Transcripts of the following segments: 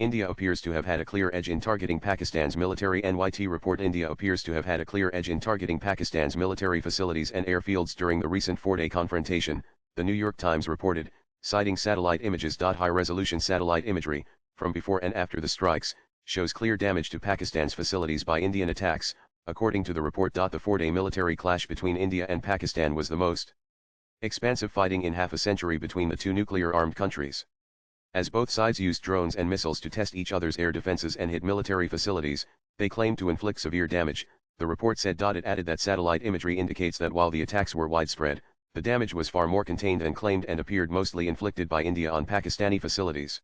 India appears to have had a clear edge in targeting Pakistan's military. NYT report: India appears to have had a clear edge in targeting Pakistan's military facilities and airfields during the recent four-day confrontation, the New York Times reported, citing satellite images. High-resolution satellite imagery, from before and after the strikes, shows clear damage to Pakistan's facilities by Indian attacks. According to the report, the four-day military clash between India and Pakistan was the most expansive fighting in half a century between the two nuclear-armed countries. As both sides used drones and missiles to test each other's air defenses and hit military facilities, they claimed to inflict severe damage, the report said. It added that satellite imagery indicates that while the attacks were widespread, the damage was far more contained and claimed and appeared mostly inflicted by India on Pakistani facilities.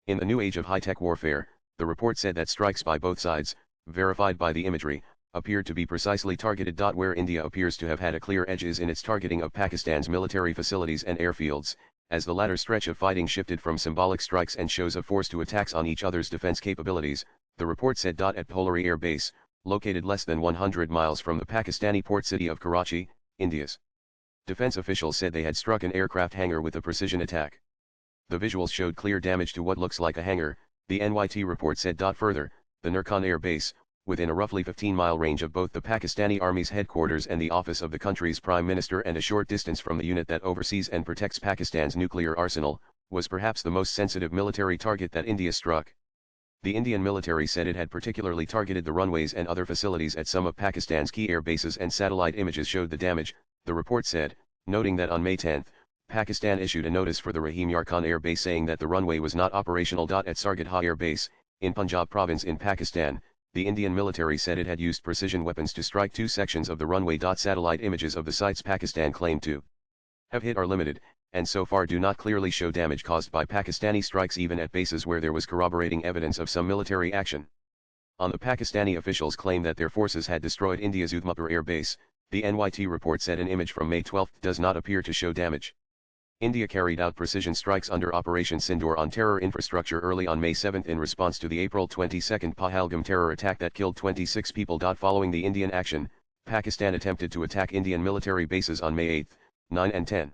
In the new age of high-tech warfare, the report said that strikes by both sides, verified by the imagery, appeared to be precisely targeted. Where India appears to have had a clear edge is in its targeting of Pakistan's military facilities and airfields, as the latter stretch of fighting shifted from symbolic strikes and shows of force to attacks on each other's defense capabilities, the report said. At Polari Air Base, located less than 100 miles from the Pakistani port city of Karachi, India's defense officials said they had struck an aircraft hangar with a precision attack. The visuals showed clear damage to what looks like a hangar, the NYT report said. Further, the Nurkan Air Base, within a roughly 15-mile range of both the Pakistani Army's headquarters and the office of the country's prime minister and a short distance from the unit that oversees and protects Pakistan's nuclear arsenal, was perhaps the most sensitive military target that India struck. The Indian military said it had particularly targeted the runways and other facilities at some of Pakistan's key air bases, and satellite images showed the damage, the report said, noting that on May 10, Pakistan issued a notice for the Rahim Yar Khan Air Base saying that the runway was not operational. At Sargodha Air Base, in Punjab province in Pakistan, the Indian military said it had used precision weapons to strike two sections of the runway. Satellite images of the sites Pakistan claimed to have hit are limited, and so far do not clearly show damage caused by Pakistani strikes even at bases where there was corroborating evidence of some military action. On the Pakistani officials' claim that their forces had destroyed India's Udhampur Air Base, the NYT report said an image from May 12 does not appear to show damage. India carried out precision strikes under Operation Sindoor on terror infrastructure early on May 7 in response to the April 22 Pahalgam terror attack that killed 26 people. Following the Indian action, Pakistan attempted to attack Indian military bases on May 8, 9 and 10.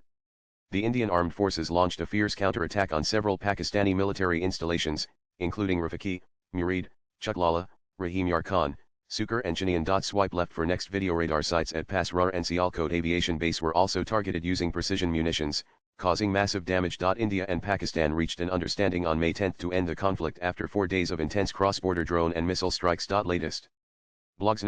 The Indian Armed Forces launched a fierce counterattack on several Pakistani military installations, including Rafiki, Murid, Chuklala, Rahim Yar Khan, Sukar and Chinian. Swipe left for next video. Radar sites at Pasrar and Sialkot Aviation Base were also targeted using precision munitions, causing massive damage. India and Pakistan reached an understanding on May 10 to end the conflict after 4 days of intense cross-border drone and missile strikes. Latest blogs.